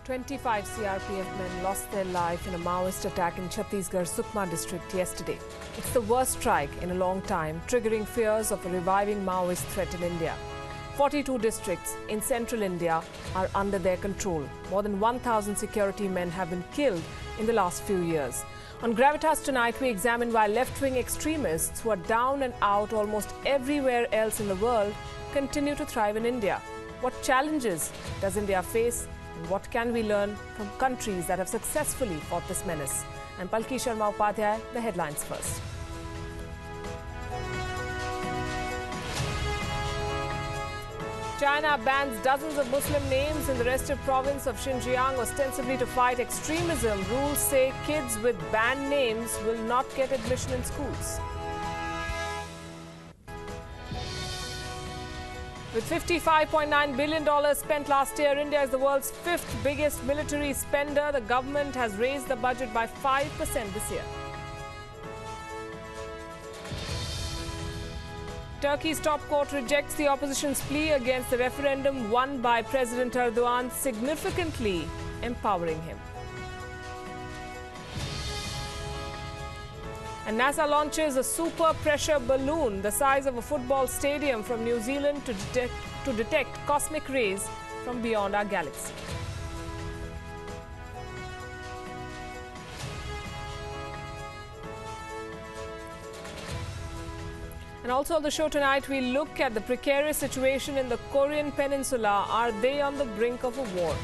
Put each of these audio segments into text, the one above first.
25 CRPF men lost their life in a Maoist attack in Chhattisgarh's Sukma district yesterday. It's the worst strike in a long time, triggering fears of a reviving Maoist threat in India. 42 districts in central India are under their control. More than 1,000 security men have been killed in the last few years. On Gravitas tonight, we examine why left-wing extremists who are down and out almost everywhere else in the world continue to thrive in India. What challenges does India face? And what can we learn from countries that have successfully fought this menace? I'm Palki Sharma Upadhyay. The headlines first. China bans dozens of Muslim names in the restive province of Xinjiang ostensibly to fight extremism. Rules say kids with banned names will not get admission in schools. With $55.9 billion spent last year, India is the world's fifth biggest military spender. The government has raised the budget by 5% this year. Turkey's top court rejects the opposition's plea against the referendum won by President Erdogan, significantly empowering him. And NASA launches a super pressure balloon the size of a football stadium from New Zealand to detect cosmic rays from beyond our galaxy. And also on the show tonight, we look at the precarious situation in the Korean Peninsula. Are they on the brink of a war?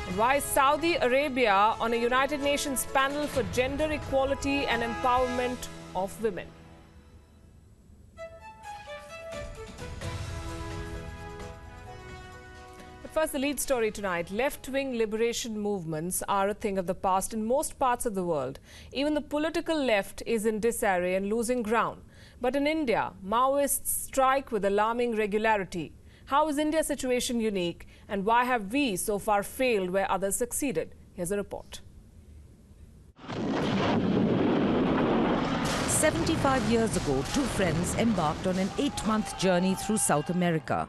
And why is Saudi Arabia on a United Nations panel for gender equality and empowerment of women? First, the lead story tonight. Left-wing liberation movements are a thing of the past in most parts of the world. Even the political left is in disarray and losing ground. But in India, Maoists strike with alarming regularity. How is India's situation unique, and why have we so far failed where others succeeded? Here's a report. 75 years ago, two friends embarked on an 8-month journey through South America.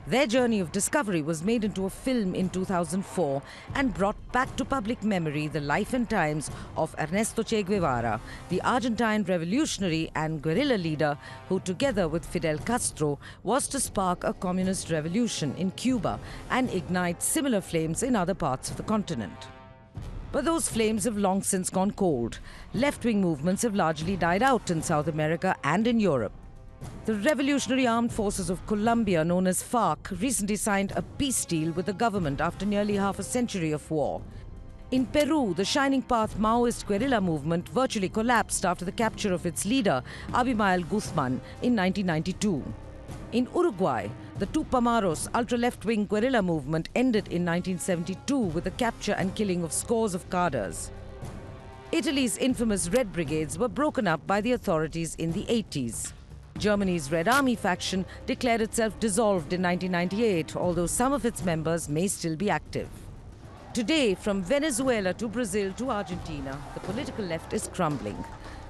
Their journey of discovery was made into a film in 2004 and brought back to public memory the life and times of Ernesto Che Guevara, the Argentine revolutionary and guerrilla leader who, together with Fidel Castro, was to spark a communist revolution in Cuba and ignite similar flames in other parts of the continent. But those flames have long since gone cold. Left-wing movements have largely died out in South America and in Europe. The Revolutionary Armed Forces of Colombia, known as FARC, recently signed a peace deal with the government after nearly half a century of war. In Peru, the Shining Path Maoist guerrilla movement virtually collapsed after the capture of its leader, Abimael Guzman, in 1992. In Uruguay, the Tupamaros ultra-left-wing guerrilla movement ended in 1972 with the capture and killing of scores of cadres. Italy's infamous Red Brigades were broken up by the authorities in the 80s. Germany's Red Army faction declared itself dissolved in 1998, although some of its members may still be active. Today, from Venezuela to Brazil to Argentina, the political left is crumbling.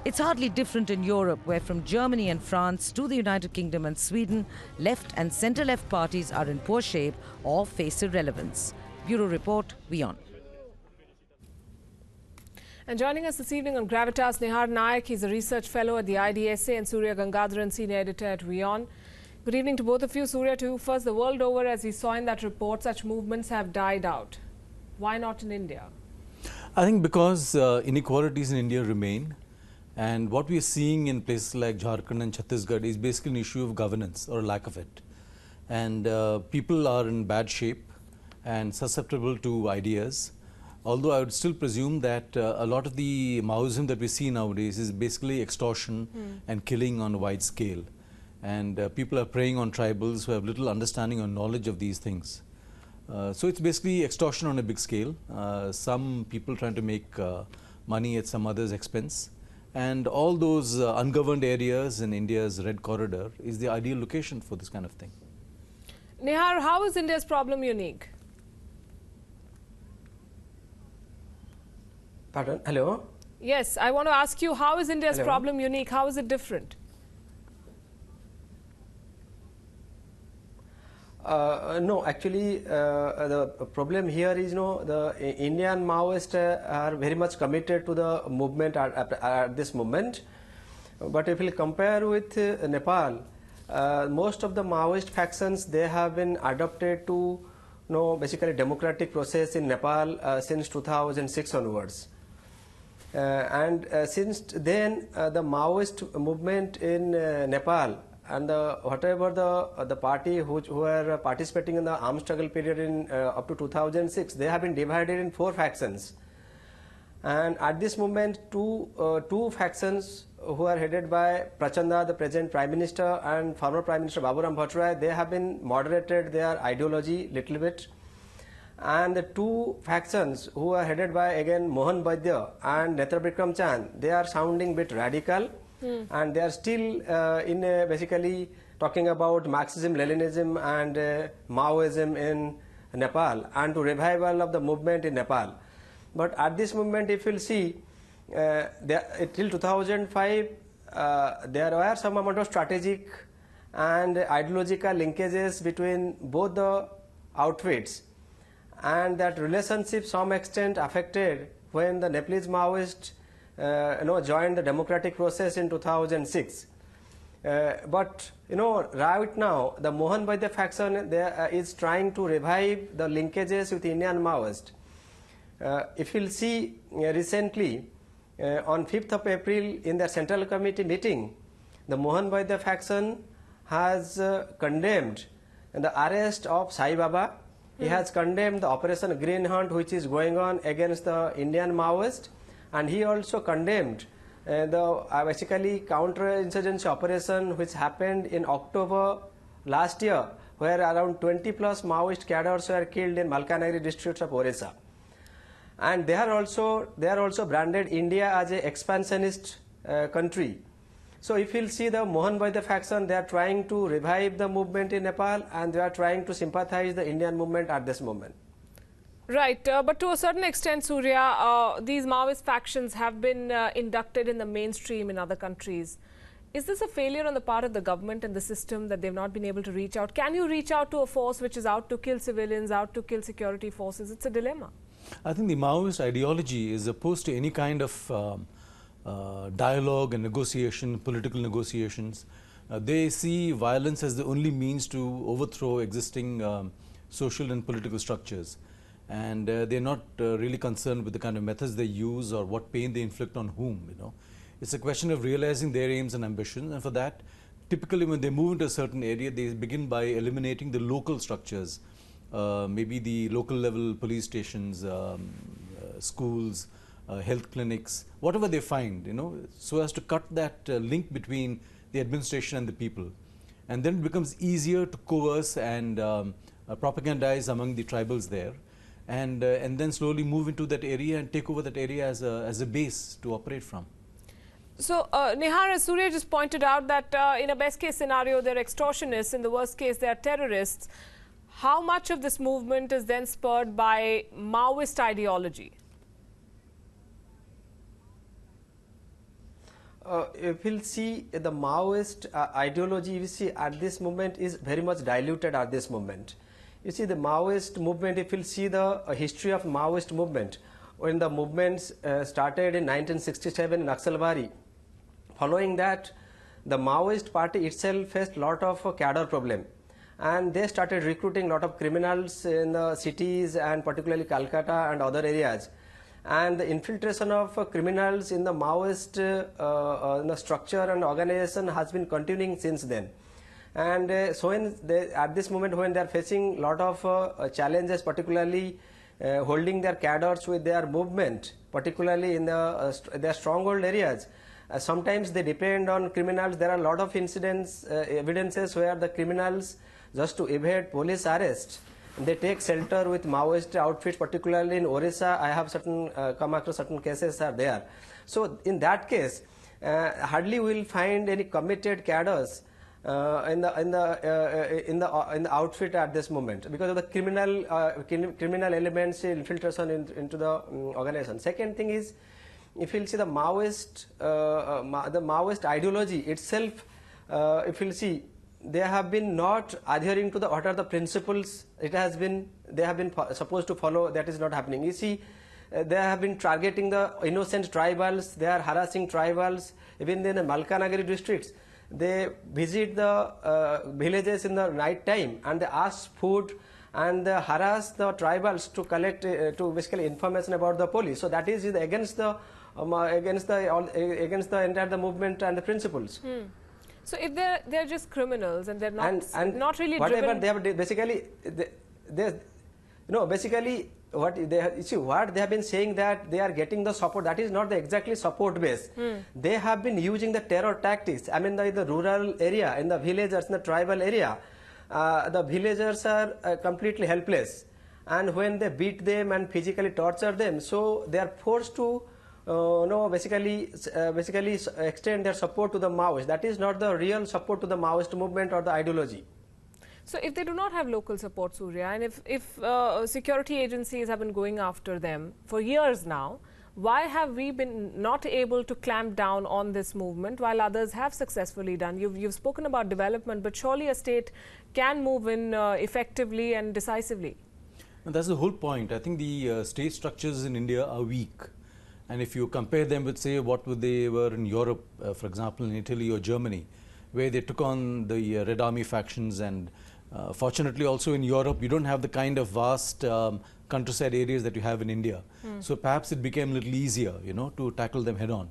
It's hardly different in Europe, where from Germany and France to the United Kingdom and Sweden, left and centre-left parties are in poor shape or face irrelevance. Bureau Report, WION. And joining us this evening on Gravitas, Nihar Nayak. He's a research fellow at the IDSA, and Surya Gangadharan, senior editor at WION. Good evening to both of you. Surya, to you first. The world over, as we saw in that report, such movements have died out. Why not in India? I think because inequalities in India remain. And what we are seeing in places like Jharkhand and Chhattisgarh is basically an issue of governance or a lack of it. And people are in bad shape and susceptible to ideas. Although I would still presume that a lot of the Maoism that we see nowadays is basically extortion and killing on a wide scale. And people are preying on tribals who have little understanding or knowledge of these things. So it's basically extortion on a big scale. Some people trying to make money at some others' expense. And all those ungoverned areas in India's Red Corridor is the ideal location for this kind of thing. Nihar, how is India's problem unique? Pardon? Hello? Yes, I want to ask you, how is India's problem unique? How is it different? No, actually, the problem here is, the Indian Maoists are very much committed to the movement at this moment. But if we compare with Nepal, most of the Maoist factions, they have been adopted to, basically democratic process in Nepal since 2006 onwards. And since then, the Maoist movement in Nepal and whatever the party who are participating in the armed struggle period in up to 2006, they have been divided in 4 factions. And at this moment, two factions who are headed by Prachanda, the present Prime Minister, and former Prime Minister Baburam Bhattarai, they have been moderated their ideology little bit. And the 2 factions who are headed by again Mohan Vaidya and Netra Bikram Chand, they are sounding bit radical, and they are still basically talking about Marxism, Leninism and Maoism in Nepal and to revival of the movement in Nepal. But at this moment, if you will see, till 2005, there were some amount of strategic and ideological linkages between both the outfits, and that relationship some extent affected when the Nepalese Maoists joined the democratic process in 2006. But right now the Mohan Vaidya faction is trying to revive the linkages with Indian Maoists. If you'll see, recently on 5th of April in their Central Committee meeting, the Mohan Vaidya faction has condemned the arrest of Sai Baba. He has condemned the Operation Green Hunt which is going on against the Indian Maoists, and he also condemned the basically counter-insurgency operation which happened in October last year, where around 20+ Maoist cadres were killed in Malkanagiri districts of Orissa. And they are also branded India as an expansionist country. So if you'll see the Mohan Vaidya faction, they are trying to revive the movement in Nepal, and they are trying to sympathize the Indian movement at this moment. Right, but to a certain extent, Surya, these Maoist factions have been inducted in the mainstream in other countries. Is this a failure on the part of the government and the system that they've not been able to reach out? Can you reach out to a force which is out to kill civilians, out to kill security forces? It's a dilemma. I think the Maoist ideology is opposed to any kind of dialogue and negotiation, political negotiations. They see violence as the only means to overthrow existing social and political structures. And they're not really concerned with the kind of methods they use or what pain they inflict on whom, It's a question of realizing their aims and ambitions, and for that, typically when they move into a certain area, they begin by eliminating the local structures, maybe the local level police stations, schools, health clinics, whatever they find, so as to cut that link between the administration and the people. And then it becomes easier to coerce and propagandize among the tribals there, and then slowly move into that area and take over that area as a base to operate from. So, Nihar, as Surya just pointed out that in a best case scenario, they're extortionists, in the worst case, they're terrorists. How much of this movement is then spurred by Maoist ideology? If we'll see the Maoist ideology, we see at this moment is very much diluted at this moment. You see the Maoist movement, if you'll see the history of Maoist movement, when the movements started in 1967 in Naxalbari, following that the Maoist party itself faced a lot of cadre problem, and they started recruiting a lot of criminals in the cities and particularly Calcutta and other areas. And the infiltration of criminals in the Maoist structure and organization has been continuing since then. And so at this moment when they are facing a lot of challenges, particularly holding their cadres with their movement, particularly in their stronghold areas, sometimes they depend on criminals. There are a lot of incidents, evidences where the criminals, just to evade police arrest, they take shelter with Maoist outfits, particularly in Orissa. I have come across certain cases are there. So in that case, hardly we will find any committed cadres in the outfit at this moment because of the criminal elements infiltration into the organization. Second thing is, if you'll see the Maoist ideology itself, if you'll see, they have been not adhering to what are the principles they have been supposed to follow. That is not happening. You see, they have been targeting the innocent tribals. They are harassing tribals. Even in the Malkanagiri districts, they visit the villages in the night time and they ask food and they harass the tribals to collect to basically information about the police. So that is against the entire the movement and the principles. So if they're just criminals and they're not not really whatever driven, they have basically basically what they have been saying that they are getting the support. That is not the exactly support base. They have been using the terror tactics. I mean the rural area, in the villages, in the tribal area, the villagers are completely helpless, and when they beat them and physically torture them, so they are forced to basically extend their support to the Maoists. That is not the real support to the Maoist movement or the ideology. so if they do not have local support, Surya, and if security agencies have been going after them for years now, why have we been not able to clamp down on this movement while others have successfully done? You've spoken about development, but surely a state can move in effectively and decisively. And that's the whole point. I think the state structures in India are weak. And if you compare them with, say, what they were in Europe, for example, in Italy or Germany, where they took on the Red Army factions, and fortunately also in Europe, you don't have the kind of vast countryside areas that you have in India. So perhaps it became a little easier, to tackle them head on.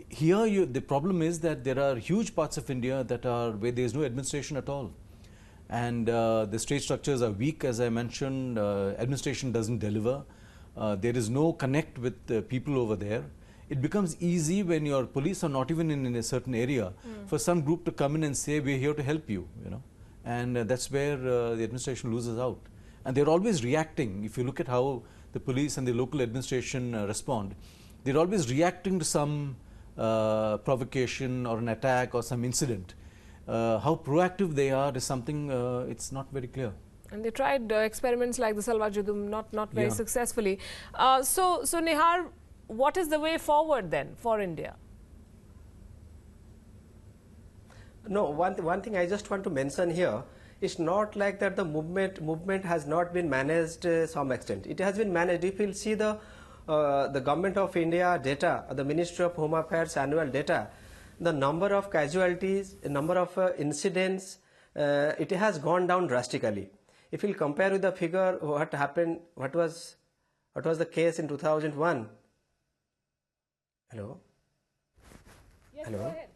Here, the problem is that there are huge parts of India that are where there is no administration at all. And the state structures are weak, as I mentioned. Administration doesn't deliver. There is no connect with the people over there. It becomes easy when your police are not even in a certain area for some group to come in and say, we're here to help you, and that's where the administration loses out. And they're always reacting. If you look at how the police and the local administration respond, they're always reacting to some provocation or an attack or some incident. How proactive they are is something it's not very clear. And they tried experiments like the Salwa Judum not very successfully. So Nihar, what is the way forward then for India? No, one thing I just want to mention here, it's not like that the movement has not been managed to some extent. It has been managed. If you see the Government of India data, the Ministry of Home Affairs annual data, the number of casualties, the number of incidents, it has gone down drastically. If you compare with the figure, what happened, what was the case in 2001? Hello? Yes, Hello? go ahead.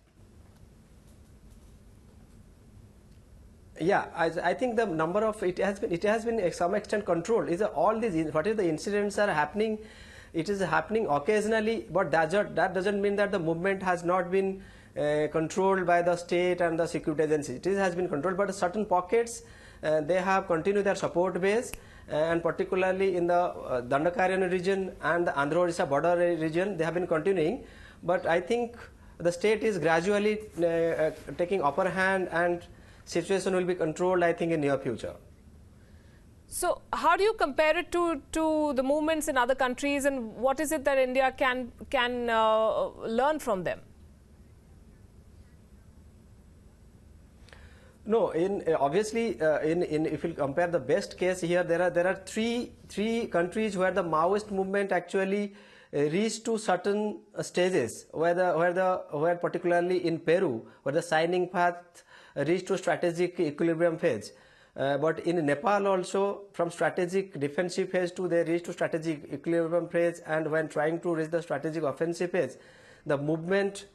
Yeah, I think the number of it has been to some extent controlled. All these what is the incidents are happening? It is happening occasionally, but that doesn't mean that the movement has not been controlled by the state and the security agencies. It has been controlled, but certain pockets they have continued their support base, and particularly in the Dandakaryan region and the Andhra Odisha border region, they have been continuing. But I think the state is gradually taking upper hand, and situation will be controlled, I think, in near future. So how do you compare it to the movements in other countries, and what is it that India can learn from them? No, obviously if you compare the best case here, there are three countries where the Maoist movement actually reached to certain stages, where particularly in Peru, where the signing path reached to strategic equilibrium phase. But in Nepal also, from strategic defensive phase to they reached to strategic equilibrium phase, and when trying to reach the strategic offensive phase, the movement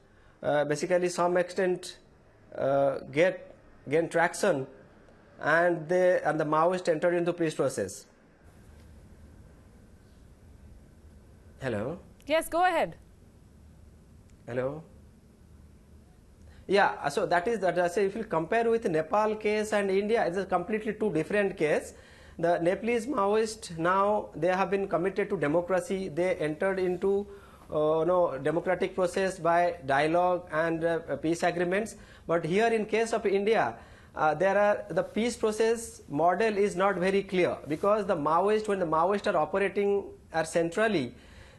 basically some extent gain traction, and the Maoists entered into peace process. Hello? Yes, go ahead. Hello? Yeah, so that is that. I say if you compare with Nepal case and India, it's a completely two different case. The Nepalese Maoists now, they have been committed to democracy. They entered into democratic process by dialogue and peace agreements. But here in case of India, the peace process model is not very clear, because the Maoists, when the Maoists are operating centrally,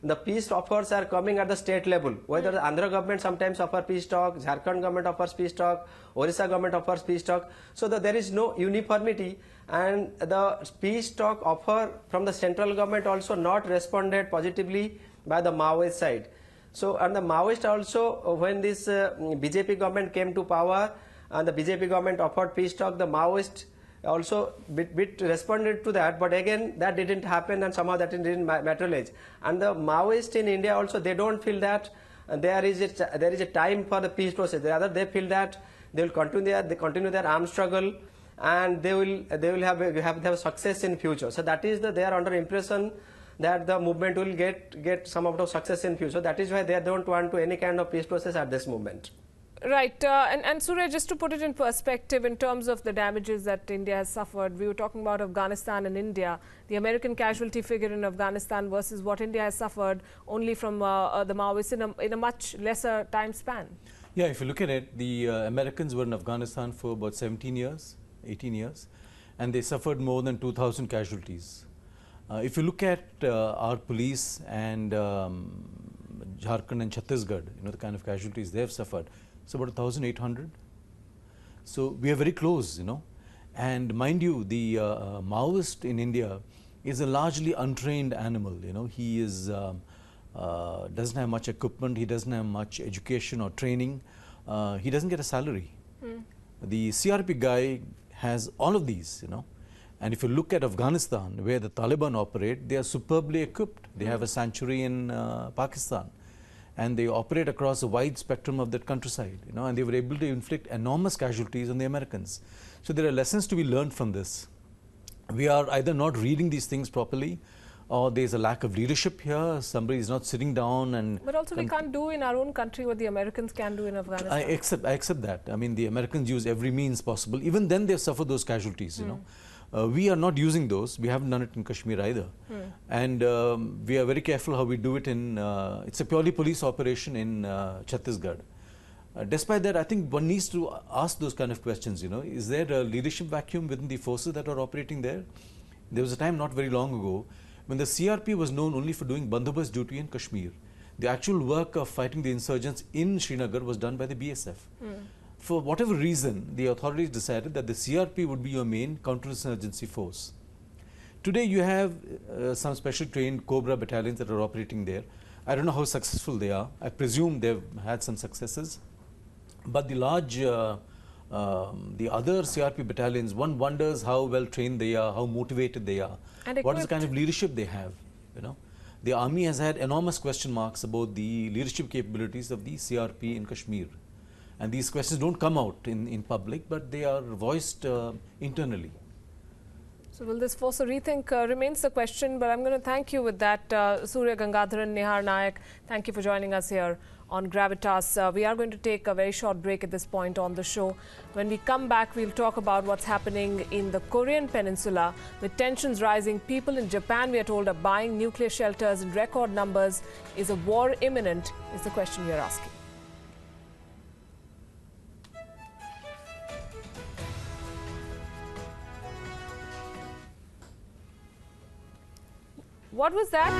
the peace offers are coming at the state level. Whether the Andhra government sometimes offer peace talk, Jharkhand government offers peace talk, Orissa government offers peace talk. So there is no uniformity, and the peace talk offer from the central government also not responded positively by the Maoist side. So, and the Maoist also, when this BJP government came to power and the BJP government offered peace talk, the Maoist also bit responded to that, but again that didn't happen, and somehow that didn't materialize. And the Maoists in India also, they don't feel that there is a time for the peace process. Rather, they feel that they will continue their armed struggle, and they will have success in future. So that is they are under impression that the movement will get some of the success in future. That is why they don't want to any kind of peace process at this moment. Right, and Surya, just to put it in perspective in terms of the damages that India has suffered, we were talking about Afghanistan and India, the American casualty figure in Afghanistan versus what India has suffered only from the Maoists in a much lesser time span. Yeah, if you look at it, the Americans were in Afghanistan for about 17 years, 18 years, and they suffered more than 2,000 casualties. If you look at our police and Jharkhand and Chhattisgarh, the kind of casualties they have suffered, it's about 1,800. So we are very close, And mind you, the Maoist in India is a largely untrained animal. He is doesn't have much equipment. He doesn't have much education or training. He doesn't get a salary. The CRP guy has all of these, And if you look at Afghanistan, where the Taliban operate, they are superbly equipped. They have a sanctuary in Pakistan. And they operate across a wide spectrum of that countryside, and they were able to inflict enormous casualties on the Americans. So there are lessons to be learned from this. We are either not reading these things properly, or there's a lack of leadership here. Somebody is not sitting down and... But also we can't do in our own country what the Americans can do in Afghanistan. I accept that. I mean, the Americans use every means possible. Even then they suffer those casualties, we are not using those. We haven't done it in Kashmir either. And we are very careful how we do it in... it's a purely police operation in Chhattisgarh. Despite that, I think one needs to ask those kind of questions, Is there a leadership vacuum within the forces that are operating there? There was a time not very long ago when the CRP was known only for doing bandobast duty in Kashmir. The actual work of fighting the insurgents in Srinagar was done by the BSF. For whatever reason, the authorities decided that the CRP would be your main counterinsurgency force. Today you have some special trained Cobra battalions that are operating there. I don't know how successful they are. I presume they've had some successes. But the large, the other CRP battalions, one wonders how well trained they are, how motivated they are, what is the kind of leadership they have, The army has had enormous question marks about the leadership capabilities of the CRP in Kashmir. And these questions don't come out in public, but they are voiced internally. So will this force a rethink remains the question, but I'm going to thank you with that. Surya Gangadharan, Nihar Nayak, thank you for joining us here on Gravitas. We are going to take a very short break at this point on the show. When we come back, we'll talk about what's happening in the Korean Peninsula. With tensions rising, people in Japan, we are told, are buying nuclear shelters in record numbers. Is a war imminent, is the question we are asking. What was that?